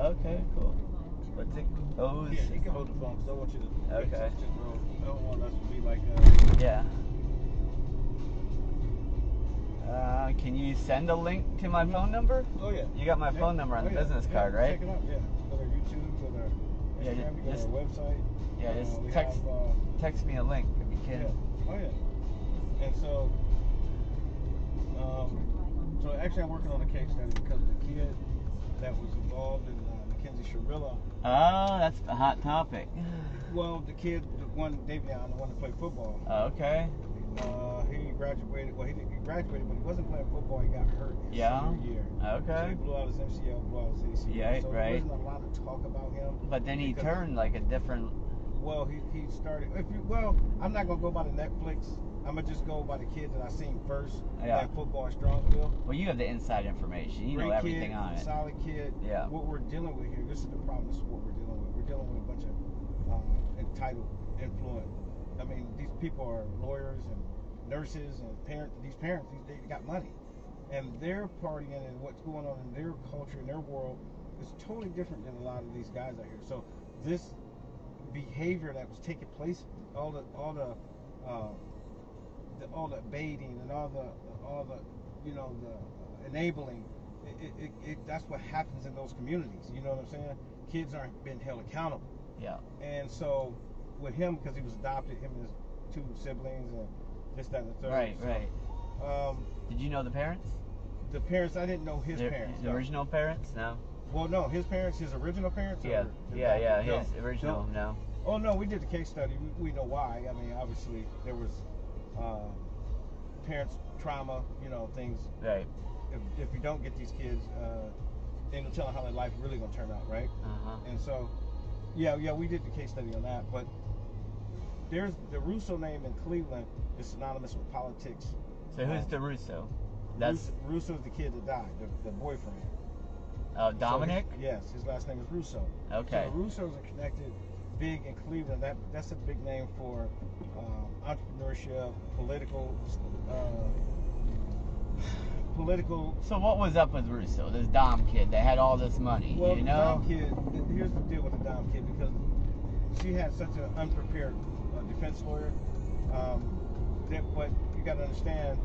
Okay, cool. What's it? Oh, yeah, you can hold the phone because I want you to. Okay. I don't want us to be like. Yeah. Can you send a link to my phone number? Oh yeah. You got my phone number on the business card, right? Check it out. Yeah. Go to YouTube. Go to Instagram. Go to our website. Yeah, just text me a link if you can. Yeah. Oh yeah. And so, so actually, I'm working on a case study because the kid that was involved in Mackenzie Shirilla. Oh, that's a hot topic. Well, the kid, the one Davion, the one that played football. Okay. He graduated. Well, he graduated, but he wasn't playing football. He got hurt his senior year. Okay. So he blew out his MCL, blew out his ACL. Yeah, so right. there wasn't a lot of talk about him. But then he turned like a different. Well, he started. I'm not gonna go by the Netflix. I'm gonna just go by the kid that I seen first. Playing football in Strongsville. Well, you have the inside information. You know everything on it. Solid kid. Yeah. What we're dealing with here. This is the problem. This is what we're dealing with. We're dealing with a bunch of entitled, influent. I mean, these people are lawyers and nurses and parents. These parents, they got money, and they're partying, and what's going on in their culture, in their world, is totally different than a lot of these guys out here. So this behavior that was taking place, all the baiting and all the the enabling, that's what happens in those communities. You know what I'm saying? Kids aren't being held accountable. Yeah. And so with him, because he was adopted, him and his two siblings and this, that, and the third. Right. Did you know the parents? The parents, I didn't know his parents. The original parents? No. Well, no, his parents, his original parents. Yeah. His original. No. Oh no, we did the case study. We know why. I mean, obviously there was parents' trauma. Things. Right. If you don't get these kids, they don't tell them how their life really gonna turn out, right? And so, yeah, we did the case study on that. But there's the Russo name in Cleveland is synonymous with politics. So who's the Russo? Russo's the kid that died, the boyfriend. Dominic? So yes, his last name is Russo. Okay. So the Russos are connected big in Cleveland. That's a big name for entrepreneurship, political. So what was up with Russo? This Dom kid that had all this money. Well, you the know? Dom kid. Here's the deal with the Dom kid, because she had such an unprepared defense lawyer. But you got to understand,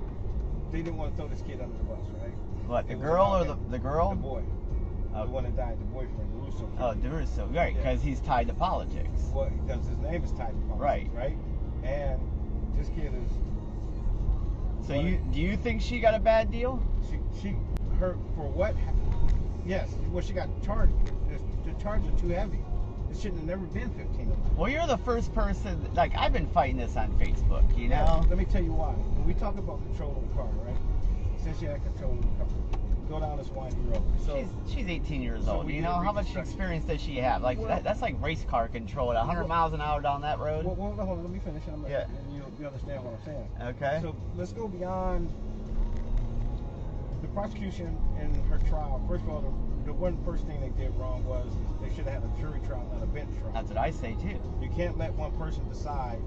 they didn't want to throw this kid under the bus, right? What, the girl or the girl? The boy. The one that died, the boyfriend, the Russo kid. Oh, the Russo, right, because he's tied to politics. Well, because his name is tied to politics, right? And this kid is... So do you think she got a bad deal? For what? Yes. Well, she got charged. The charges are too heavy. It shouldn't have never been 15 of them. Well, you're the first person. Like, I've been fighting this on Facebook. You know. Yeah, let me tell you why. When we talk about control of the car, right? Since she had control of the car, go down this winding road. So she's 18 years old. You know how much experience does she have? Like that's like race car control at 100 miles an hour down that road. Well, hold on. Let me finish. And you understand what I'm saying. Okay. So let's go beyond the prosecution in her trial. First of all, the one first thing they did wrong was they should have had a jury trial, not a bench trial. That's what I say too. You can't let one person decide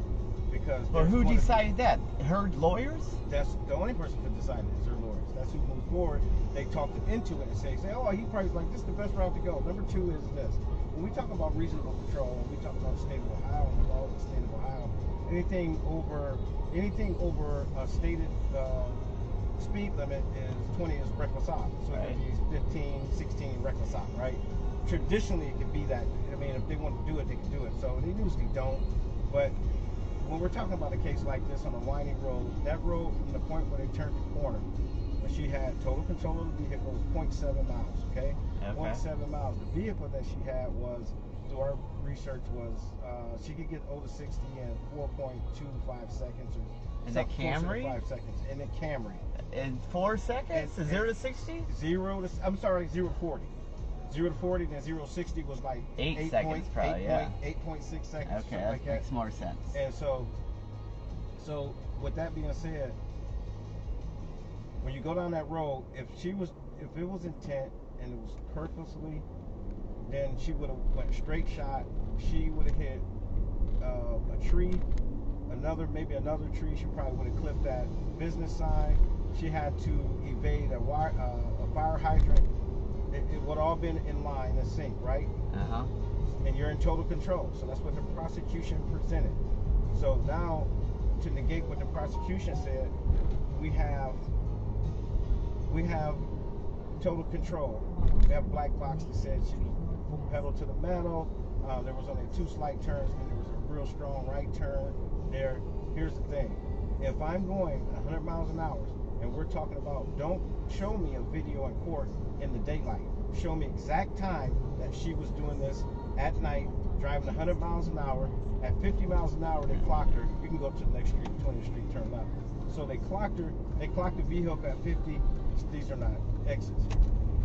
because. But who decided that? Her lawyers? That's the only person who decided is her lawyers. That's who moved forward. They talked him into it and say, oh, he probably like this is the best route to go. Number 2 is this. When we talk about reasonable control, and we talk about the state of Ohio and the law of the state of Ohio, anything over a stated speed limit is 20 is reckless off. So it could be 15, 16 reckless off, right? Traditionally, it could be that. I mean, if they want to do it, they can do it. So they usually don't. But when we're talking about a case like this on a winding road, that road from the point where they turned the corner, when she had total control of the vehicle, was 0.7 miles, okay? 0.7 miles. The vehicle that she had was, through our research, was she could get over 60 in 4.25 seconds. In the Camry? 5 seconds. In the Camry. In 4 seconds? 0 to 60? 0 to 40. 0 to 40, then 0 to 60 was like 8 seconds, probably, 8.6 seconds. Okay, that makes more sense. And so with that being said, when you go down that road, if it was intent and it was purposely, then she would have went straight shot. She would have hit a tree, maybe another tree. She probably would have clipped that business sign. She had to evade a fire hydrant. it would all been in line and sync, right? Uh-huh. And you're in total control. So that's what the prosecution presented. So now, to negate what the prosecution said, we have total control. We have black box that said she was pedal to the metal. There was only 2 slight turns, and there was a real strong right turn there. Here's the thing. If I'm going 100 miles an hour, and we're talking about, don't show me a video in court in the daylight. Show me exact time that she was doing this at night, driving 100 miles an hour. At 50 miles an hour, they clocked her. You can go up to the next street, 20th Street, turn left. So they clocked her. They clocked the vehicle at 50. These are not exits.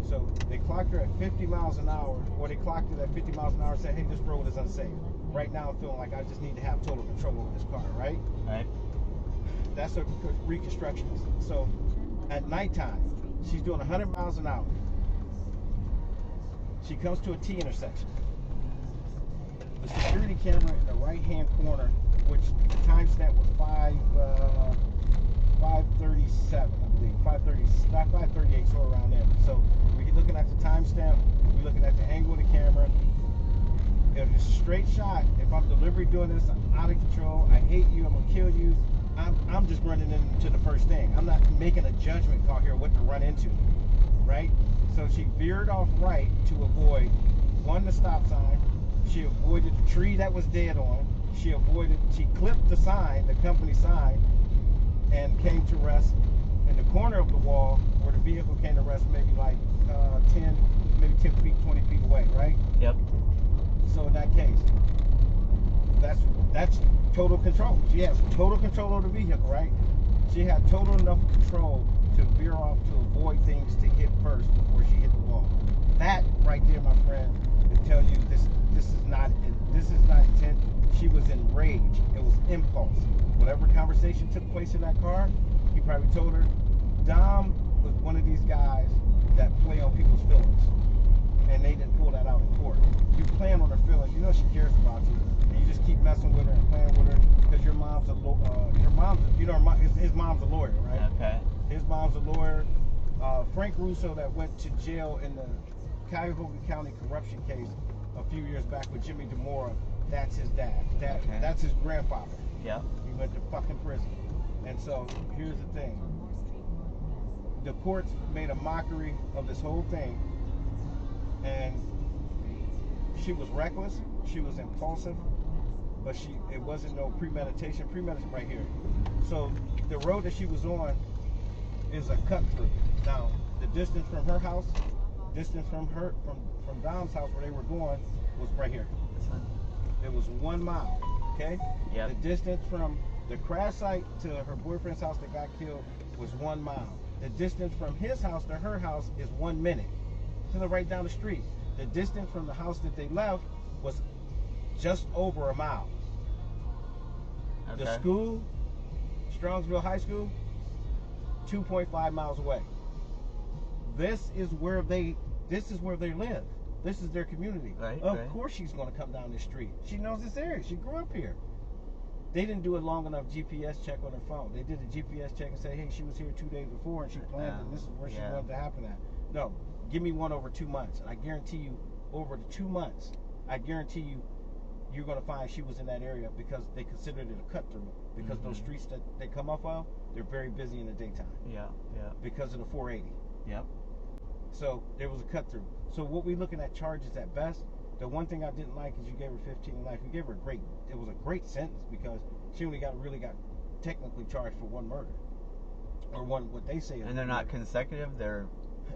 So they clocked her at 50 miles an hour, or they clocked it at 50 miles an hour and said, hey, this road is unsafe. Right now I'm feeling like I just need to have total control over this car, right? Right. That's a reconstructionist. So at nighttime, she's doing 100 miles an hour. She comes to a T intersection. The security camera in the right-hand corner, which the timestamp was 5:37, I believe, 5:38, so around there. So we're looking at the timestamp. We're looking at the angle of the camera. If it's a straight shot, if I'm deliberately doing this, I'm out of control. I hate you. I'm gonna kill you. I'm just running into the first thing. I'm not making a judgment call here what to run into, right? So she veered off right to avoid, one, the stop sign. She avoided the tree that was dead on. She clipped the sign, the company sign, and came to rest in the corner of the wall where the vehicle came to rest, maybe like 10 feet, 20 feet away, right? Yep. So in that case, that's total control. She has total control of the vehicle, right? She had total enough control to veer off to avoid things to hit first before she hit the wall. That right there, my friend, will tell you this is not intent. She was in rage. It was impulse. Whatever conversation took place in that car, he probably told her. Dom was one of these guys that play on people's feelings, and they didn't pull that out in court. You playing on her feelings. You know she cares about you, and you just keep messing with her and playing with her because his mom's a lawyer, right? Okay. His mom's a lawyer. Frank Russo, that went to jail in the Cuyahoga County corruption case a few years back with Jimmy DeMora, that's his dad. That's his grandfather. Yeah. He went to fucking prison. And so here's the thing. The courts made a mockery of this whole thing, and she was reckless, she was impulsive, but it wasn't no premeditation. Premeditation right here. So the road that she was on is a cut through. Now, the distance from her house, from Dom's house where they were going, was right here. It was 1 mile, okay? Yep. The distance from the crash site to her boyfriend's house that got killed was 1 mile. The distance from his house to her house is 1 minute. So they're right down the street. The distance from the house that they left was just over 1 mile. Okay. The school, Strongsville High School, 2.5 miles away. This is where they live. This is their community. Right, of right. course she's going to come down this street. She knows this area. She grew up here. They didn't do a long enough GPS check on her phone. They did a GPS check and say, hey, she was here 2 days before and she planned and this is where she wanted to happen at. No, give me one over 2 months. And I guarantee you, over the 2 months, I guarantee you, you're going to find she was in that area because they considered it a cut through. Because those streets that they come off of, they're very busy in the daytime. Yeah, yeah. Because of the 480. Yep. So there was a cut through. So what we looking at charges at best. The one thing I didn't like is you gave her 15 to life. You gave her it was a great sentence because she only got technically charged for 1 murder. Or what they say is. And they're not consecutive,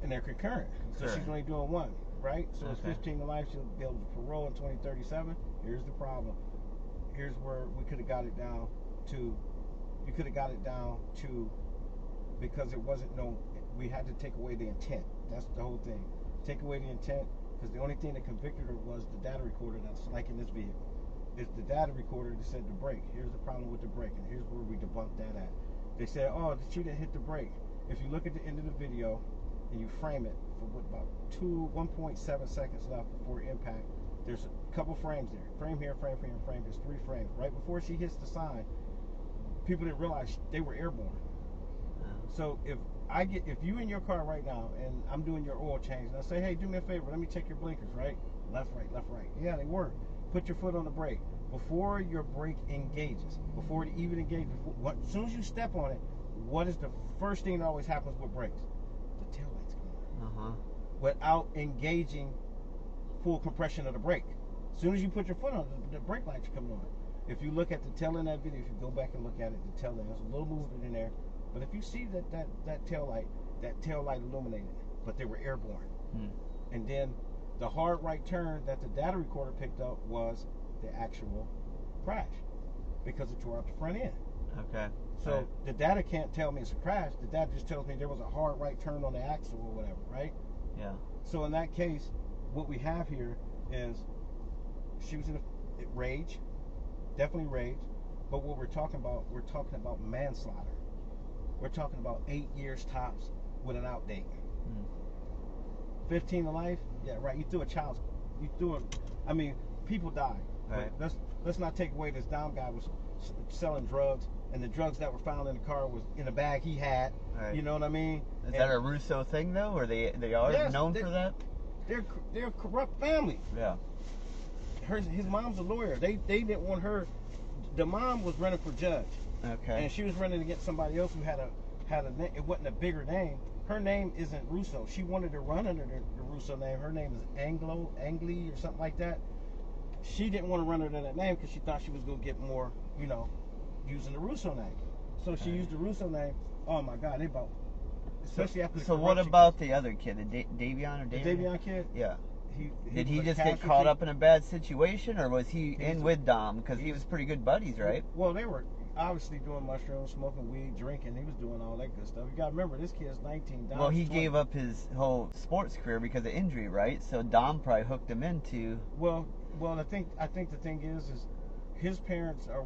and they're concurrent. So she's only doing 1, right? So it's 15 to life. She'll be able to parole in 2037. Here's the problem. Here's where we could have got it down to. You could have got it down to because it wasn't we had to take away the intent. That's the whole thing. Take away the intent because the only thing that convicted her was the data recorder that's like in this vehicle. It's the data recorder that said the brake. Here's the problem with the brake, and here's where we debunked that at. They said, oh, she didn't hit the brake. If you look at the end of the video and you frame it for about 1.7 seconds left before impact, there's a couple frames there. Frame here, frame here, frame. There's 3 frames. Right before she hits the sign, people didn't realize they were airborne. So if you in your car right now and I'm doing your oil change and I say, hey, do me a favor, let me check your blinkers, right? Left, right, left, right. Yeah, they work. Put your foot on the brake. Before your brake engages, before it even engages, as soon as you step on it, what is the first thing that always happens with brakes? The tail lights come on. Without engaging full compression of the brake. As soon as you put your foot on it, the brake lights come on. If you look at the tail end of that video, if you go back and look at it, the tail end, there's a little movement in there. But if you see that tail light illuminated, but they were airborne. And then the hard right turn that the data recorder picked up was the actual crash because it tore out the front end. Okay. So the data can't tell me it's a crash. The data just tells me there was a hard right turn on the axle or whatever, right? Yeah. So in that case, what we have here is she was in a rage, definitely rage. But what we're talking about manslaughter. We're talking about 8 years tops with an outdate. 15 to life, yeah, right. You threw I mean, people died. Right. But let's not take away this Dom guy was selling drugs, and the drugs that were found in the car was in a bag he had. Right. You know what I mean? Is that a Russo thing though, or they are known for that? They're a corrupt family. Yeah. His mom's a lawyer. They didn't want her. The mom was running for judge. Okay. And she was running against somebody else who had a name. It wasn't a bigger name. Her name isn't Russo. She wanted to run under the Russo name. Her name is Angli or something like that. She didn't want to run under that name because she thought she was going to get more, using the Russo name. So she used the Russo name. Oh my God, especially after. So what about the other kid, the Davion or Davion? The Davion kid? Yeah. Did he was just a get caught casualty. up in a bad situation, or was he in with Dom? Because he was pretty good buddies, right? Well, they were obviously doing mushrooms, smoking weed, drinking. He was doing all that good stuff. You got to remember, this kid's 19. Dom's Well, he 20. gave up his whole sports career because of injury, right? So Dom probably hooked him into. Well, I think the thing is his parents are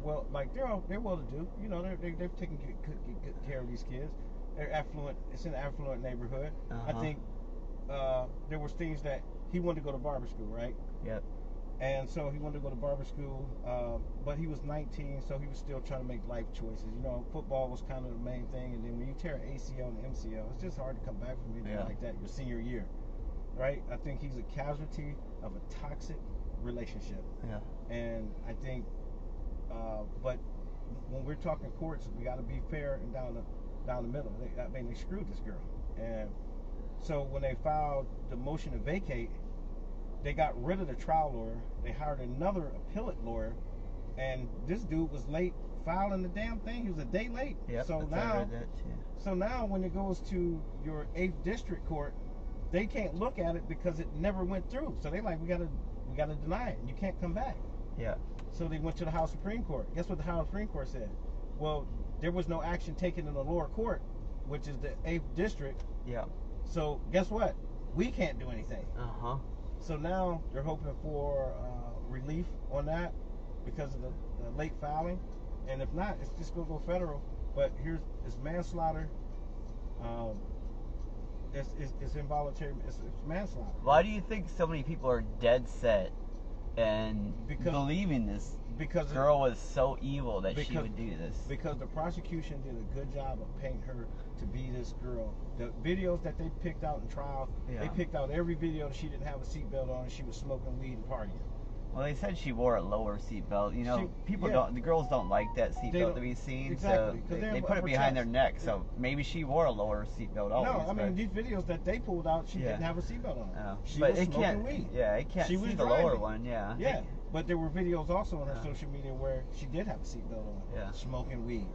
they're well to do. They've taken good care of these kids. They're affluent. It's an affluent neighborhood. I think there was things that he wanted to go to barber school, right? Yep. And so he wanted to go to barber school, but he was 19, so he was still trying to make life choices. Football was kind of the main thing, and then when you tear an ACL and MCL, it's just hard to come back from anything like that your senior year, right? I think he's a casualty of a toxic relationship. Yeah. And I think, but when we're talking courts, we got to be fair and down the middle. They screwed this girl, and so when they filed the motion to vacate, they got rid of the trial lawyer. They hired another appellate lawyer, and this dude was late filing the damn thing. He was a day late. Yep, So now when it goes to your 8th district court, they can't look at it because it never went through. So they like, we gotta deny it, and you can't come back. Yeah. So they went to the House Supreme Court. Guess what the House Supreme Court said? Well, there was no action taken in the lower court, which is the 8th district. Yeah. So guess what? We can't do anything. So now they're hoping for relief on that because of the late filing, and if not, it's just gonna go federal. But it's manslaughter. It's involuntary. It's manslaughter. Why do you think so many people are dead set and believing this? Because girl was so evil that she would do this. Because the prosecution did a good job of painting her to be this girl. The videos that they picked out in trial, they picked out every video that she didn't have a seatbelt on and she was smoking weed and partying. Well, they said she wore a lower seatbelt. The girls don't like that seatbelt to be seen, exactly, so they put it behind their neck. So maybe she wore a lower seatbelt always. No, I mean these videos that they pulled out, she didn't have a seatbelt on. Oh. She but was smoking weed. Yeah, it can't she see was the driving. lower one. Yeah. Yeah, but there were videos also on her social media where she did have a seatbelt on, smoking weed.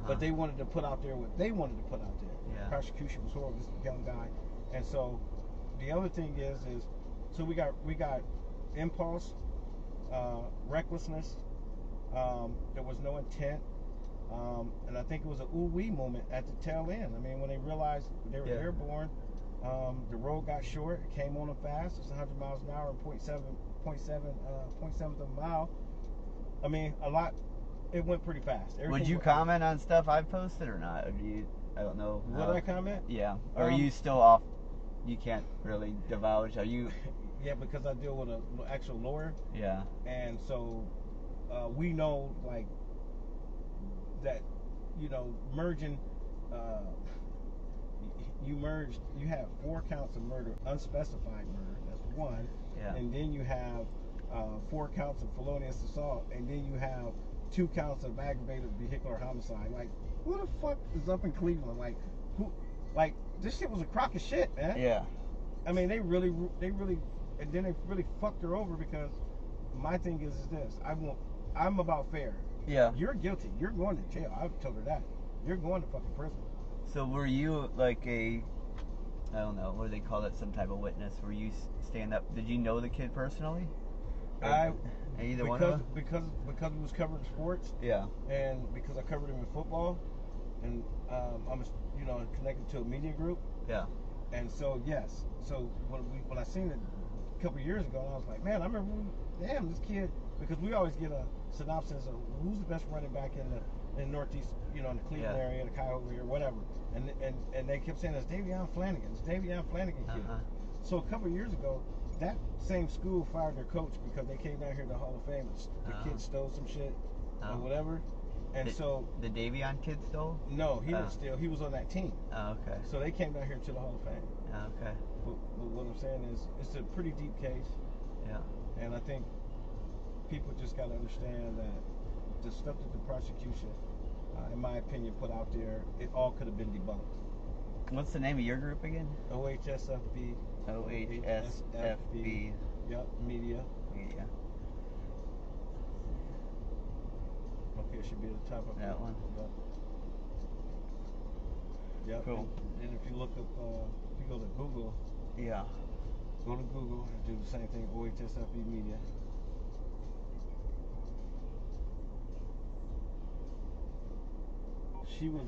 But they wanted to put out there what they wanted to put out there. Yeah. Prosecution was horrible. This young guy, and so the other thing is so we got impulse. Recklessness. There was no intent, and I think it was an ooh-wee moment at the tail end. I mean, when they realized they were airborne, the road got short. It came on them fast. It's 100 miles an hour and 0.7 of a mile. I mean, a lot. It went pretty fast. Would you comment on stuff I've posted or not? Or do you? I don't know. Would I comment? Yeah. Or are you still off? You can't really divulge. Are you? Yeah, because I deal with an actual lawyer. Yeah. And so we know that, merging you have 4 counts of murder, unspecified murder. That's one. Yeah. And then you have 4 counts of felonious assault, and then you have 2 counts of aggravated vehicular homicide. Like, who the fuck is up in Cleveland? Like, who? Like, this shit was a crock of shit, man. Yeah. I mean, they really, and then they really fucked her over because my thing is this: I'm about fair. Yeah. You're guilty. You're going to jail. I've told her that. You're going to fucking prison. So were you like I don't know, what do they call it? Some type of witness? Were you stand up? Did you know the kid personally? Either one of them? Because he was covering sports. Yeah. And because I covered him in football, and I'm connected to a media group. Yeah. And so yes, so when I seen it a couple years ago, I was like, man, I remember damn this kid, because we always get a synopsis of who's the best running back in the Northeast, in the Cleveland area, the Cuyahoga area, whatever. And they kept saying it's Davion Flanagan, kid. So a couple of years ago, that same school fired their coach because they came down here to the Hall of Fame. The kid stole some shit or whatever. And the Davion kid stole? No, he didn't steal. He was on that team. Oh, okay. So they came down here to the Hall of Fame. Oh, okay. But what I'm saying is, it's a pretty deep case. Yeah. And I think people just got to understand that the stuff that the prosecution, in my opinion, put out there, it all could have been debunked. What's the name of your group again? OHSFB. OHSFB. Yep, media. Okay, it should be at the top of that one. Yep. Cool. And if you look up, if you go to Google. Yeah. Go to Google and do the same thing, OHSFB media. She was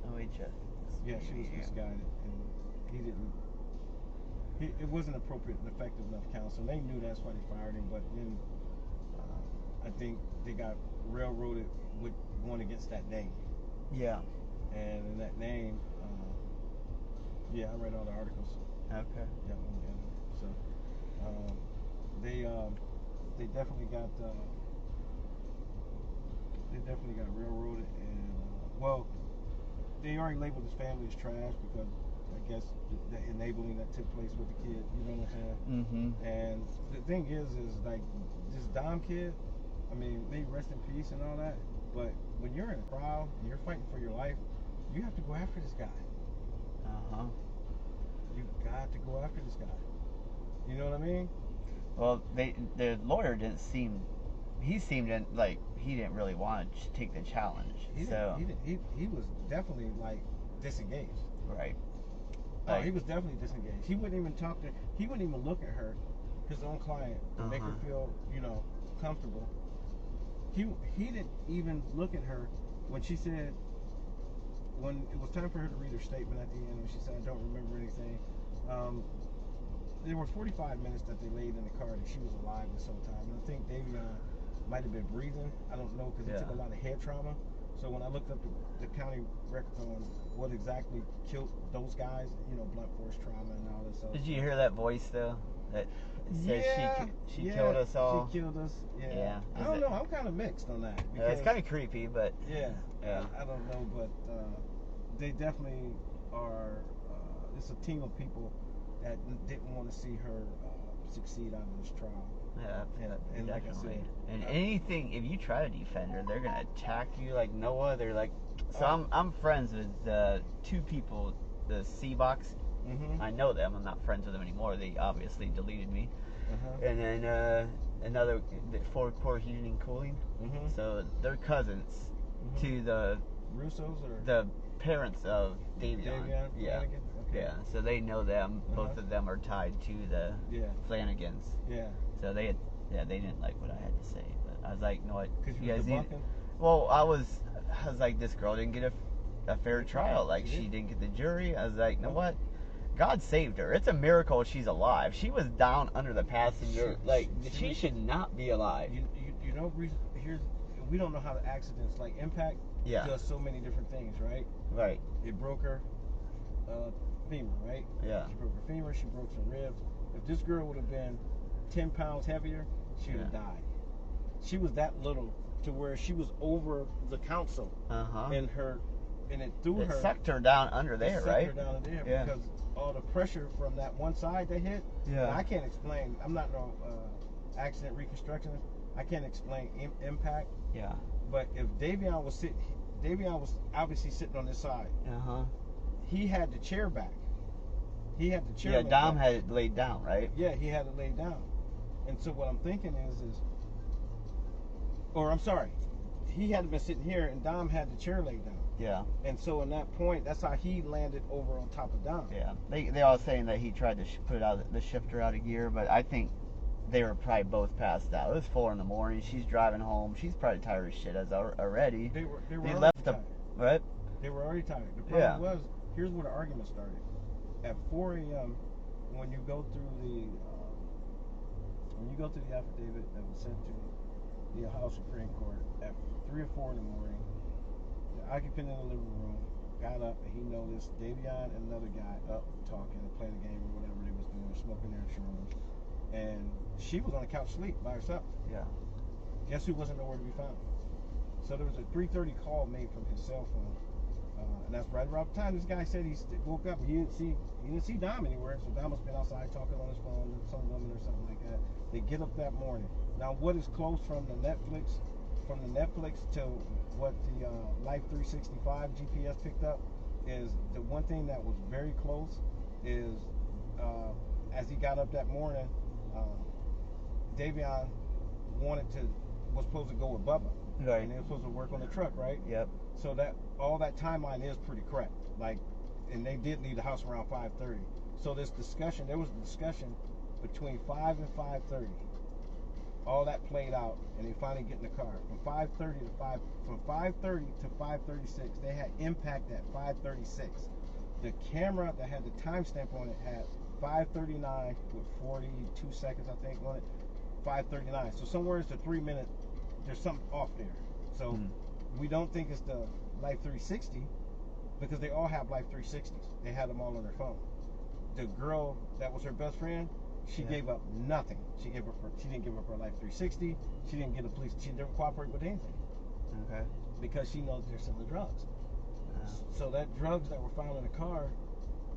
OHS. Yeah, she was misguided, and he didn't. It wasn't appropriate and effective enough counsel. They knew that's why they fired him, but then I think they got railroaded with going against that name. Yeah. And in that name, I read all the articles. Okay. Yeah. So they definitely got railroaded, and they already labeled his family as trash because I guess the enabling that took place with the kid. You know what I'm saying? Mm-hmm. And the thing is like this Dom kid. I mean, may rest in peace and all that. But when you're in a trial and you're fighting for your life, you have to go after this guy. You got to go after this guy. You know what I mean? Well, the lawyer he seemed like he didn't really want to take the challenge. He was definitely like disengaged. Right. Oh, he was definitely disengaged. He wouldn't even look at her, his own client, to make her feel, comfortable. He didn't even look at her when she said, when it was time for her to read her statement at the end, when she said, I don't remember anything. There were 45 minutes that they laid in the car that she was alive this whole time. And I think Davion might have been breathing. I don't know, because he took a lot of head trauma. So when I looked up the county records on what exactly killed those guys, blunt force trauma and all this stuff. Did you hear that voice though? That said she killed us all. She killed us. Yeah. I don't know. I'm kind of mixed on that. It's kind of creepy, but yeah. I don't know, but they definitely are. It's a team of people that didn't want to see her succeed out of this trial. Yeah, and like I said, and anything, if you try to defend her, they're gonna attack you like no other. Like, so I'm friends with 2 people, the C-Box. Mm-hmm. I know them. I'm not friends with them anymore. They obviously deleted me. And then another for core heating and cooling. Mm-hmm. So they're cousins to the Russos or the parents of Davion. Yeah. Okay. Yeah. So they know them. Both of them are tied to the Flanagans. Yeah. So they didn't like what I had to say, but I was like, you know what? Because you were debunking? Well, I was like, this girl didn't get a fair trial. Like, she didn't get the jury. I was like, you know what? God saved her. It's a miracle she's alive. She was down under the passenger. She should not be alive. You know, we don't know how the accidents, like impact, does so many different things, right? Right. It broke her femur, right? Yeah. She broke her femur. She broke some ribs. If this girl would have been 10 pounds heavier, she would have died. She was that little to where she was over the council in her and it threw her. It sucked her down under there, right? Sucked her down in there Yeah. because all the pressure from that one side they hit. Yeah. And I can't explain. I'm not no accident reconstructionist. I can't explain impact. Yeah. But if Davion was obviously sitting on this side. Uh-huh. He had the chair back. He had the chair. Yeah, Dom back. had it laid down, right? Yeah, he had it laid down. And so what I'm thinking is, or I'm sorry, he had been sitting here and Dom had the chair laid down. Yeah. And so in that point, that's how he landed over on top of Dom. Yeah. They all saying that he tried to put the shifter out of gear, but I think they were probably both passed out. It was 4 a.m. She's driving home. She's probably tired as shit already. They were They already left tired. What? They were already tired. The problem was, here's where the argument started. At 4 a.m., when you go through the affidavit that was sent to the Ohio Supreme Court at 3 or 4 in the morning, the occupant in the living room got up and he noticed Davion and another guy up talking and playing a game or whatever they was doing, smoking their shrooms, and she was on the couch asleep by herself. Yeah. Guess who wasn't nowhere to be found? So there was a 3:30 call made from his cell phone, and that's right around the time this guy said he woke up. He didn't see Dom anywhere, so Dom must have been outside talking on his phone with some woman or something like that. They get up that morning. Now, what is close from the Netflix to what the Life 365 GPS picked up is the one thing that was very close is as he got up that morning, Davion was supposed to go with Bubba. Right. And they were supposed to work on the truck, right? Yep. So that all that timeline is pretty correct. And they did leave the house around 5:30. So there was a discussion between 5 and 5:30. All that played out, and they finally get in the car. From 5:30 to 5:36, they had impact at 5:36. The camera that had the timestamp on it had 5:39 with 42 seconds, I think, on it. 5:39. So somewhere it's the 3 minute. There's something off there. So we don't think it's the Life 360 because they all have Life 360s. They had them all on their phone. The girl that was her best friend, she gave up nothing. She didn't give up her Life 360. She didn't get a police. She didn't cooperate with anything. Okay. Because she knows they're selling drugs. So that drugs that were found in the car,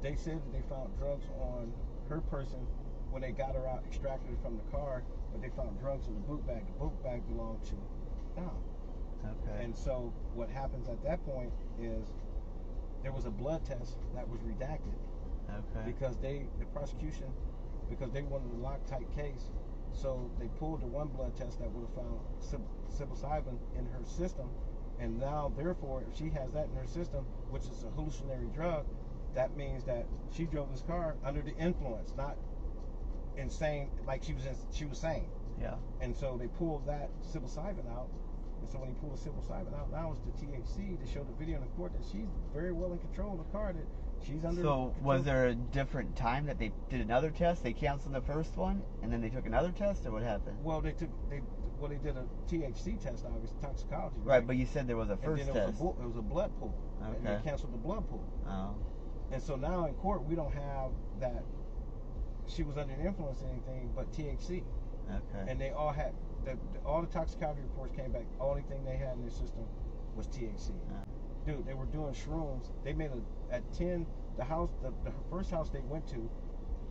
they said that they found drugs on her person when they got her out, extracted her from the car, but they found drugs in the boot bag. The boot bag belonged to Dom. Okay. And so what happens at that point is there was a blood test that was redacted. Okay. Because the prosecution, because they wanted a Loctite case, so they pulled the one blood test that would have found psilocybin in her system, and now therefore if she has that in her system, which is a hallucinatory drug, that means that she drove this car under the influence, not insane, like she was sane. Yeah. And so they pulled that psilocybin out. And so when he pulled the psilocybin out, now it's the THC to show the video in the court that she's very well in control of the car, that she's under. So was there a different time that they did another test? They canceled the first one, and then they took another test, or what happened? Well, they did a THC test, obviously, toxicology. Right, but you said there was a first and then test. It was a blood pool. Okay. And they canceled the blood pool. Oh. And so now in court, we don't have that she was under the influence of anything but THC. Okay. And they all had, all the toxicology reports came back, the only thing they had in their system was THC. Dude, they were doing shrooms. They made at 10, the first house they went to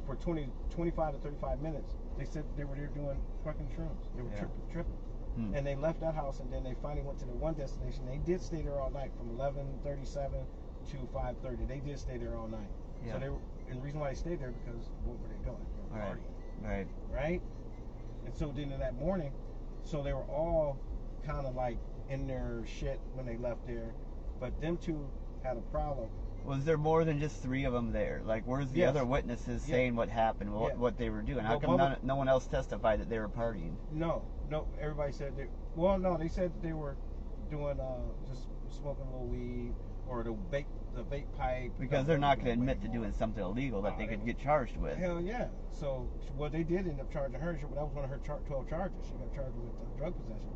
for 25 to 35 minutes, they said they were there doing fucking shrooms. They were tripping. And they left that house, and then they finally went to the one destination. They did stay there all night from 11:37 to 5:30. They did stay there all night. Yeah. So and the reason why they stayed there because what were they doing? They were partying. Right. And so then in that morning, so they were all kind of like in their shit when they left there, but them two had a problem. Was there more than just 3 of them there? Like, where's the other witnesses saying what happened, what they were doing? How come no one else testified that they were partying? No. Everybody said they said they were doing just smoking a little weed or the vape pipe. Because they're not going to admit to doing something illegal that they could get charged with. Hell yeah. So what they did end up charging her, that was one of her 12 charges. She got charged with drug possession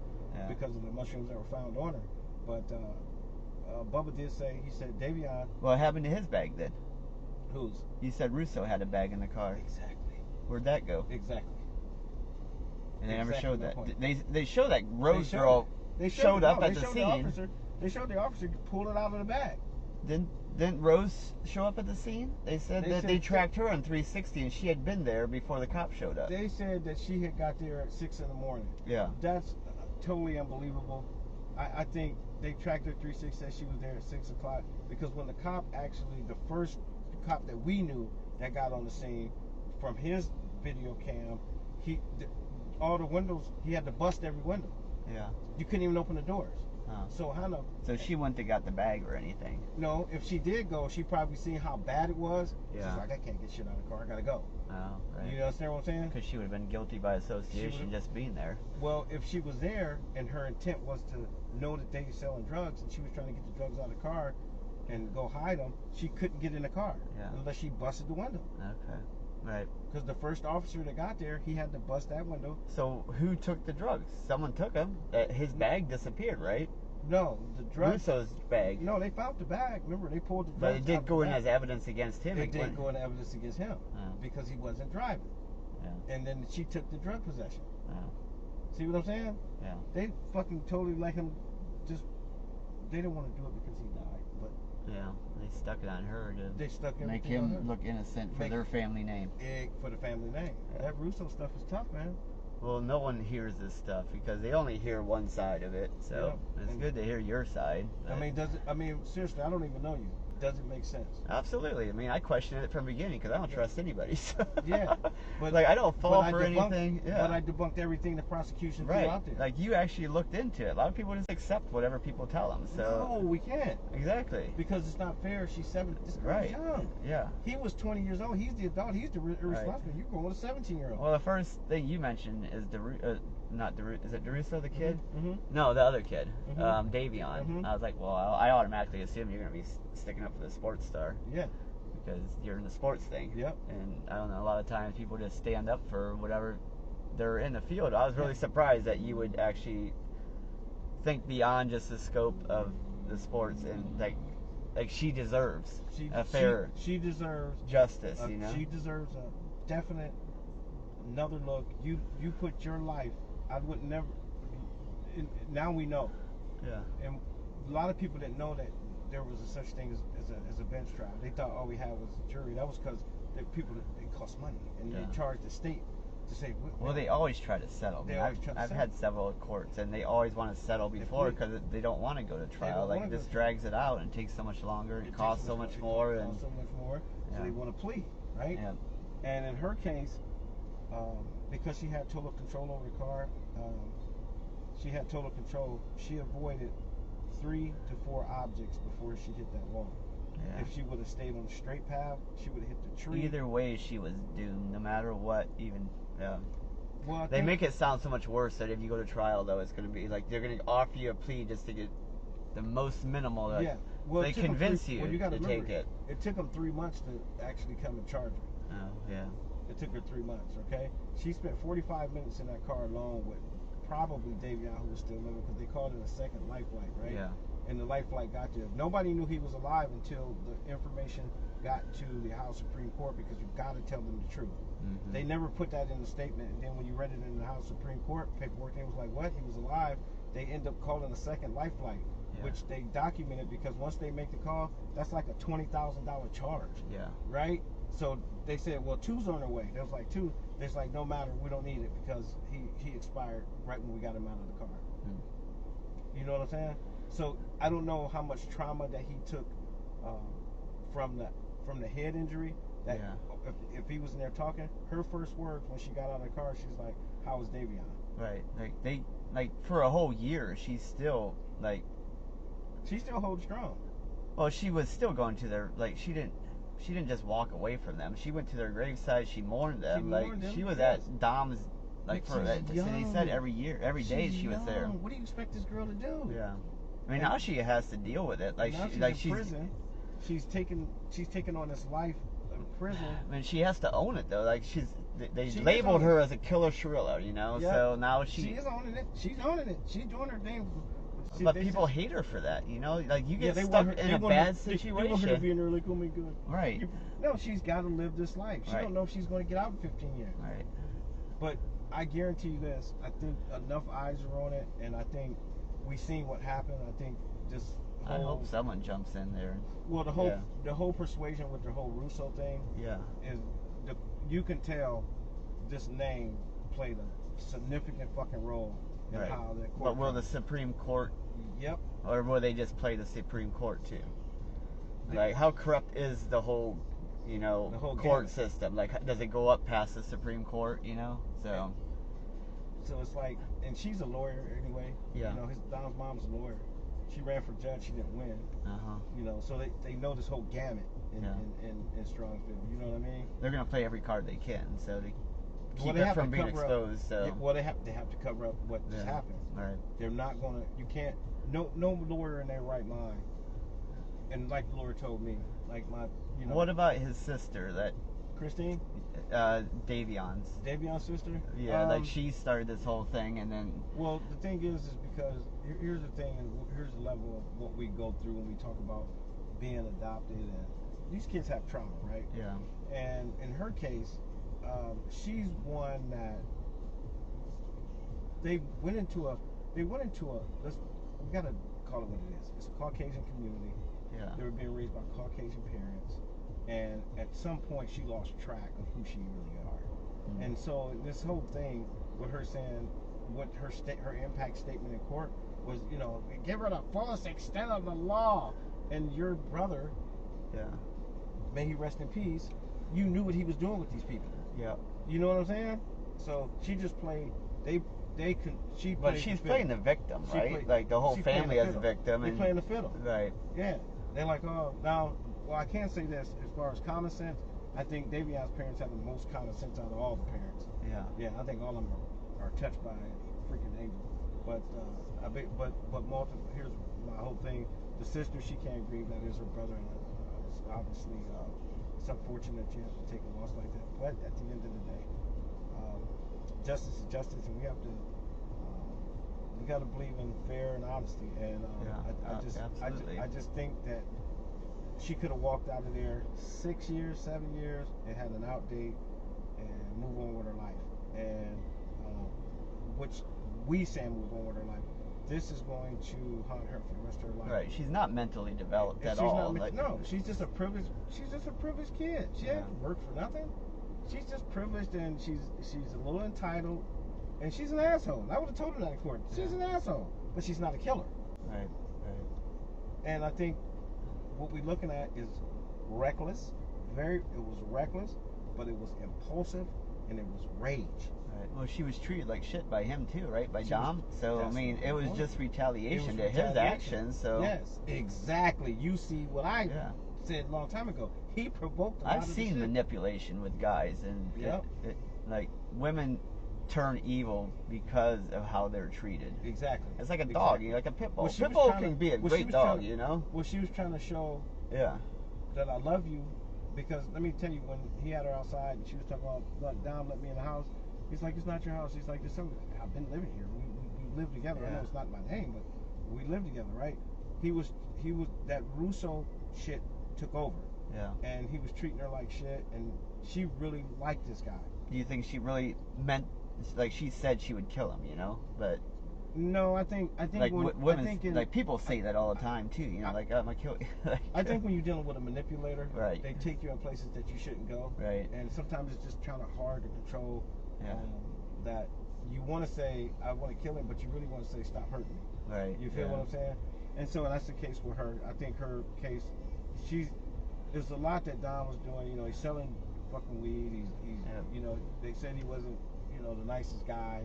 because of the mushrooms that were found on her. But Bubba did say, he said, Davion. What happened to his bag then? Whose? You said Russo had a bag in the car. Exactly. Where'd that go? Exactly. And they never showed that. They showed that Rose girl they showed up at the scene. They showed the officer pull it out of the bag. Didn't Rose show up at the scene? They said they tracked her on 360 and she had been there before the cops showed up. They said that she had got there at 6 in the morning. Yeah. That's totally unbelievable. I think they tracked her 360, said she was there at 6 o'clock, because when the cop actually, the first cop that we knew that got on the scene, from his video cam, all the windows, he had to bust every window. Yeah. You couldn't even open the doors. So Hannah. So she wouldn't have got the bag or anything. No, if she did go, she probably seen how bad it was. Yeah. She's like, I can't get shit out of the car. I gotta go. Oh, right. You understand what I'm saying? Because she would have been guilty by association just being there. Well, if she was there and her intent was to know that they were selling drugs and she was trying to get the drugs out of the car and go hide them, she couldn't get in the car unless she busted the window. Okay. Right. Because the first officer that got there, he had to bust that window. So who took the drugs? Someone took them. His bag disappeared, right? No, the drugs. Russo's bag. No, they found the bag. Remember, they pulled the drugs. But it did go in as evidence against him. It did go in evidence against him because he wasn't driving. Yeah. And then she took the drug possession. Yeah. See what I'm saying? Yeah. They fucking totally let him just. They didn't want to do it because he died, but. Yeah, they stuck it on her to make him look innocent for their family name. For the family name. Yeah. That Russo stuff is tough, man. Well, no one hears this stuff because they only hear one side of it. So it's good to hear your side. I mean, seriously, I don't even know you. Does it make sense? Absolutely. I mean, I questioned it from the beginning because I don't trust anybody. So. Yeah, but like I don't fall for anything. Yeah. But I debunked everything the prosecution threw out there. Like you actually looked into it. A lot of people just accept whatever people tell them. So no, we can't. Exactly. Because it's not fair. She's 7. This girl's young. Yeah. He was 20 years old. He's the adult. He's the irresponsible. You're going with a 17-year-old. Well, the first thing you mentioned is is it DeRusso, the kid? Mm-hmm. No, the other kid, Davion. I was like, well, I automatically assume you're going to be sticking up for the sports star. Yeah. Because you're in the sports thing. Yep. And I don't know, a lot of times people just stand up for whatever they're in the field. I was really surprised that you would actually think beyond just the scope of the sports and like she deserves a fair. She deserves justice. She deserves a definite another look. You put your life. I would never. Now we know. Yeah. And a lot of people didn't know that there was a such thing as a bench trial. They thought all we had was a jury. That was because it cost money, and they charged the state to say. Well, they always try to settle. I've had several courts, and they always want to settle before because they don't want to go to trial. Like this drags it out and takes so much longer. It costs so much more. So they want to plead, right? Yeah. And in her case, because she had total control over the car, she avoided 3 to 4 objects before she hit that wall. Yeah. If she would have stayed on the straight path, she would have hit the tree. Either way, she was doomed, no matter what. Even well, they make it sound so much worse that if you go to trial, though, it's going to be like they're going to offer you a plea just to get the most minimal. Like, well, they convince you to take it. It took them 3 months to actually come and charge her. Oh yeah. It took her 3 months. Okay, she spent 45 minutes in that car alone with probably Davion, who was still living, because they called it a second life flight, right? Yeah. And the life flight got there. Nobody knew he was alive until the information got to the House Supreme Court, because you got to tell them the truth. Mm-hmm. They never put that in the statement, and then when you read it in the House Supreme Court paperwork, they was like, what? He was alive. They end up calling a second life flight, which they documented, because once they make the call, that's like a $20,000 charge. Yeah. Right? So they said, well, 2's on their way. There was like 2. There's like, no matter, we don't need it because he expired right when we got him out of the car. You know what I'm saying? So I don't know how much trauma that he took from the head injury. That if he was in there talking, her first words when she got out of the car, she's like, "How is Davion?" Right. Like for a whole year, she's still she still holds strong. Well, she was still going to their she didn't just walk away from them. She went to their graveside. She mourned them. She was at Dom's for that. They said every day she was there. What do you expect this girl to do? Yeah. I mean, now she has to deal with it. She's in prison. She's taken on this life in prison. I mean, she has to own it though. They labeled her as a killer Shirilla, So now she is owning it. She's owning it. She's doing her thing. But people hate her for that, Like you get stuck in a bad situation. They want her to be in there like, oh my God. Right. No, she's got to live this life. She don't know if she's going to get out in 15 years. Right. But I guarantee you this. I think enough eyes are on it, and I think we seen what happened. I think just whole. I hope someone jumps in there. Well, the whole persuasion with the whole Russo thing. Yeah. Is you can tell this name played a significant fucking role in how the court. But will the Supreme Court? Yep. Or will they just play the Supreme Court too? Like, how corrupt is the whole, the whole court system? Like, does it go up past the Supreme Court? So. So it's like, and she's a lawyer anyway. Yeah. Dom's mom's a lawyer. She ran for judge. She didn't win. So they know this whole gamut in Strongsville. You know what I mean? They're gonna play every card they can, so to keep it from being exposed. So. Well, they have to cover up what just happened. Right. They're not gonna. You can't. No lawyer in their right mind. And like the lawyer told me, like my. What about his sister? That. Christine? Davion's sister? Yeah, like she started this whole thing and then... Well, the thing is because, here's the thing, and here's the level of what we go through when we talk about being adopted, and these kids have trauma, right? Yeah. And in her case, she's one that we gotta call it what it is. It's a Caucasian community. Yeah. They were being raised by Caucasian parents. And at some point, she lost track of who she really are. Mm-hmm. And so this whole thing with her saying what her impact statement in court was, give her the fullest extent of the law. And your brother, may he rest in peace, you knew what he was doing with these people. Yeah. You know what I'm saying? So she just played. But she's playing the victim, right? Like the whole family as a victim. They're playing the fiddle. Right. Yeah. They're like, oh, now. Well, I can't say this as far as common sense. I think Davion's parents have the most common sense out of all the parents. Yeah. Yeah, I think all of them are touched by a freaking angel. But multiple. Here's my whole thing. The sister, she can't grieve. That is her brother, and it's obviously it's unfortunate you have to take a loss like that. But at the end of the day, justice is justice, and we have to. We got to believe in fair and honesty. And I just think that. She could have walked out of there 6 years, 7 years, and had an out date and move on with her life. And which we say move on with her life. This is going to haunt her for the rest of her life. Right. She's not mentally developed at all. No, she's just a privileged. She's just a privileged kid. She ain't worked for nothing. She's just privileged, and she's a little entitled, and she's an asshole. I would have told her that in court. She's an asshole, but she's not a killer. Right. And I think. What we're looking at is reckless. It was reckless, but it was impulsive, and it was rage. Right. Well, she was treated like shit by him too, right? By Dom. So I mean, it was just retaliation to his actions. So yes, exactly. You see what I said a long time ago. He provoked. I've seen manipulation with guys, and like women turn evil because of how they're treated. Exactly. It's like a dog, like a pit bull. Well, pit bull can be a great dog, Well, she was trying to show that I love you, because let me tell you, when he had her outside and she was talking about, Dom let me in the house, he's like, it's not your house. He's like, there's something. I've been living here. We live together. I know it's not my name, but we live together, right? He was that Russo shit took over. Yeah. And he was treating her like shit, and she really liked this guy. Do you think she really meant? Like she said she would kill him, but no, I think like women, like people say that all the time too, like I'm gonna kill you. I think when you're dealing with a manipulator, right, they take you in places that you shouldn't go, right, and sometimes it's just kind of hard to control. That you want to say I want to kill him, but you really want to say stop hurting me. Right. You feel what I'm saying? And so that's the case with her. I think her case, there's a lot that Don was doing. He's selling fucking weed. He's they said he wasn't. The nicest guy.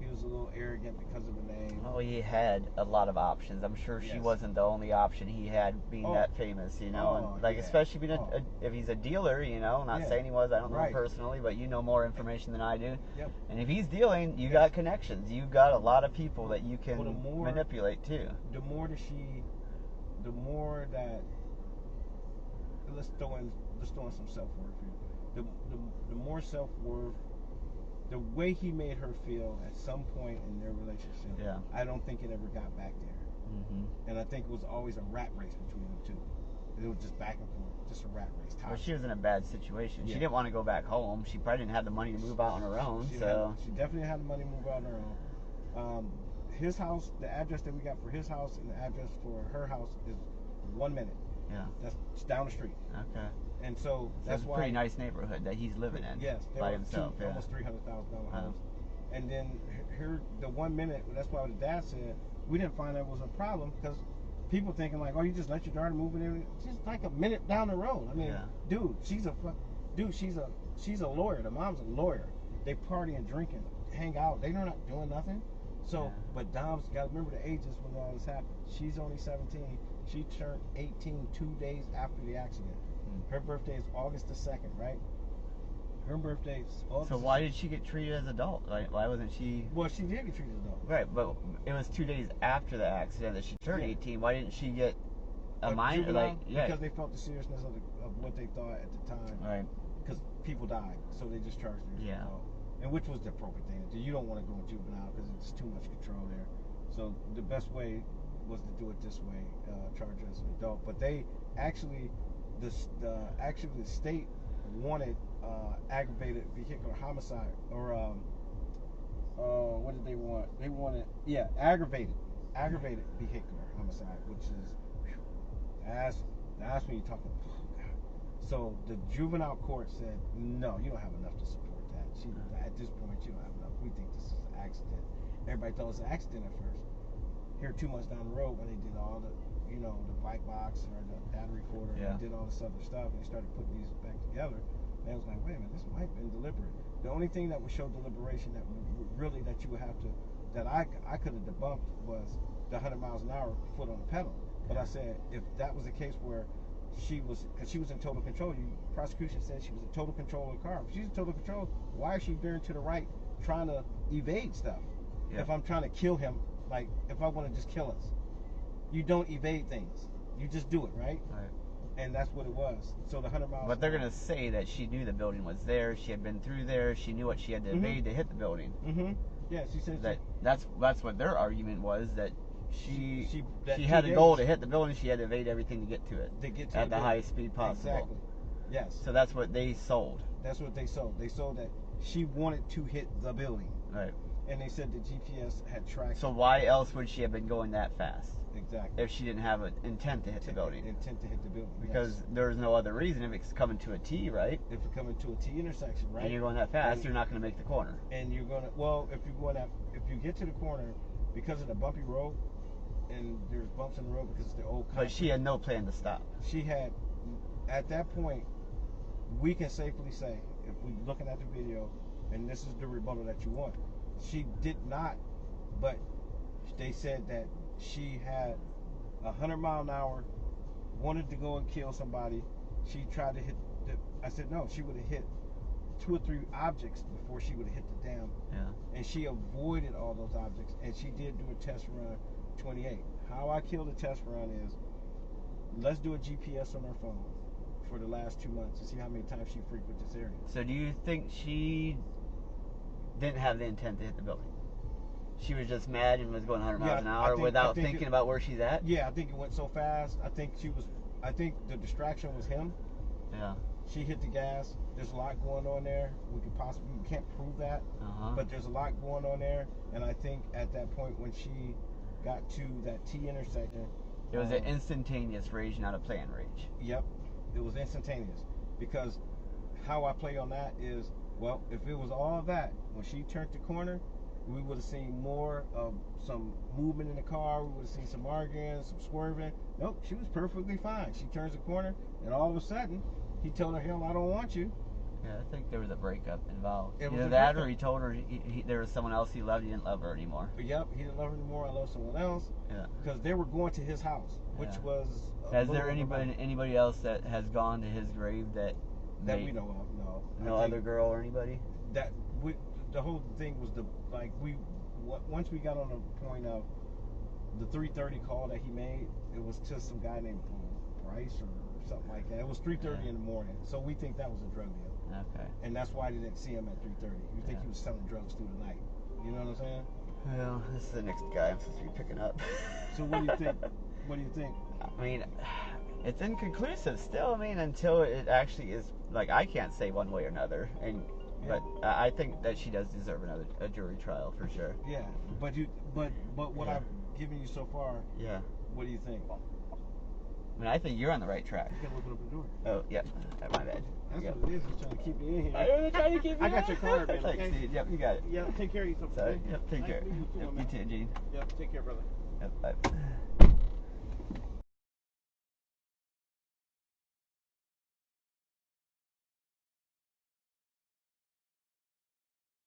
He was a little arrogant because of the name. Oh, he had a lot of options. I'm sure she wasn't the only option he had being that famous, especially being if he's a dealer, not saying he was, I don't know him personally, but you know more information than I do. Yep. And if he's dealing, you got connections. You got a lot of people that you can manipulate too. The more that let's throw in some self-worth here. The more self-worth. The way he made her feel at some point in their relationship, I don't think it ever got back there. Mm-hmm. And I think it was always a rat race between them two. It was just back and forth, just a rat race. Well, she was in a bad situation. She didn't want to go back home. She probably didn't have the money to move out on her own. She definitely had the money to move out on her own. his house, the address that we got for his house and the address for her house is 1 minute. Yeah. That's down the street. Okay. And so that's it's a why. pretty nice neighborhood that he's living in. Yes, by himself. Yeah. Almost $300,000 homes. And then here, the 1 minute. That's why the dad said we didn't find that was a problem because people thinking like, oh, you just let your daughter move in there. She's like a minute down the road. I mean, dude, she's a lawyer. The mom's a lawyer. They party and drinking, hang out. They're not doing nothing. So, but Dom's got to remember the ages when all this happened. She's only 17. She turned 18 2 days after the accident. Her birthday is August the 2nd, right? Her birthday is August. So why did she get treated as adult? Like, why wasn't she? Well, she did get treated as adult. Right, but it was 2 days after the accident that she turned 18. Why didn't she get a minor? Like, because they felt the seriousness of what they thought at the time. Right. Because people died, so they just charged her. Yeah. And which was the appropriate thing to do. You don't want to go in juvenile because it's too much control there. So the best way was to do it this way, charge her as an adult. But they actually, the state wanted aggravated vehicular homicide, or what did they want? They wanted aggravated vehicular homicide, which is that's when you're talking. Oh God. So the juvenile court said no, you don't have enough to support that. At this point, you don't have enough. We think this is an accident. Everybody thought it was an accident at first. Here 2 months down the road, when they did all the, the black box or the data recorder, and they did all this other stuff, and they started putting these back together, and I was like, wait a minute, this might have been deliberate. The only thing that would show deliberation that you would have to, that I could have debunked was the 100 miles an hour foot on the pedal. But I said, if that was the case where because she was in total control, prosecution said she was in total control of the car. If she's in total control, why is she veering to the right trying to evade stuff? Yeah. If I'm trying to kill him, like if I want to just kill us, you don't evade things. You just do it, right? Right. And that's what it was. So the 100 miles. But they're gonna say that she knew the building was there. She had been through there. She knew what she had to evade to hit the building. Mm-hmm. Yeah, she said that's what their argument was, that she had a goal to hit the building. She had to evade everything to get to it. At the highest speed possible. Exactly. Yes. So that's what they sold. That's what they sold. They sold that she wanted to hit the building. Right. And they said the GPS had tracked. So why else would she have been going that fast? Exactly. If she didn't have an intent to hit the building. Intent to hit the building. Because there's no other reason if it's coming to a T, right? If it's coming to a T intersection, right? And you're going that fast, you're not going to make the corner. And you're going to, if you get to the corner, because of the bumpy road, and there's bumps in the road because it's the old concrete. But she had no plan to stop. She had, at that point, we can safely say, if we're looking at the video, and this is the rebuttal that you want, she did not, but they said that she had 100 mile an hour, wanted to go and kill somebody. She tried to hit I said no, she would have hit 2 or 3 objects before she would have hit the dam. Yeah. And she avoided all those objects, and she did do a test run 28. How I killed a test run is, let's do a GPS on her phone for the last 2 months and see how many times she frequented this area. So do you think she didn't have the intent to hit the building? She was just mad and was going 100 miles an hour without thinking about where she's at? Yeah, I think it went so fast. I think the distraction was him. Yeah. She hit the gas. There's a lot going on there. We can't prove that, but there's a lot going on there. And I think at that point when she got to that T intersection, it was an instantaneous rage, not a planned rage. Yep, it was instantaneous. Because how I play on that is, well, if it was all of that, when she turned the corner, we would have seen more of some movement in the car. We would have seen some arguing, some swerving. Nope, she was perfectly fine. She turns the corner, and all of a sudden, he told her, hell, I don't want you. Yeah, I think there was a breakup involved. Either that or he told her there was someone else he loved. He didn't love her anymore. Yep, he didn't love her anymore. I love someone else. Yeah. Because they were going to his house, which was... Has there anybody else that has gone to his grave that we know of? No. No other girl or anybody? The whole thing was once we got on the point of the 3:30 call that he made, it was to some guy named Bryce or something like that. It was 3:30 in the morning, so we think that was a drug deal. Okay. And that's why they didn't see him at 3:30. We think he was selling drugs through the night. You know what I'm saying? Well, this is the next guy I'm supposed to be picking up. So what do you think? What do you think? I mean, it's inconclusive still. I mean, until it actually is, like, I can't say one way or another. And But I think that she does deserve a jury trial for sure. Yeah, but what I've given you so far. Yeah. What do you think? I mean, I think you're on the right track. You gotta open up the door. Oh, yeah. My bad. That's what it is. He's trying to keep you in here. I'm trying to keep you I got your card, man. Thanks, Okay? Steve. Yep, you got it. Yeah, take care of yourself. Sorry. Okay? Yep, take care. Nice to meet you too, Yep, man. you too, Gene. Yep, take care, brother. Yep, bye.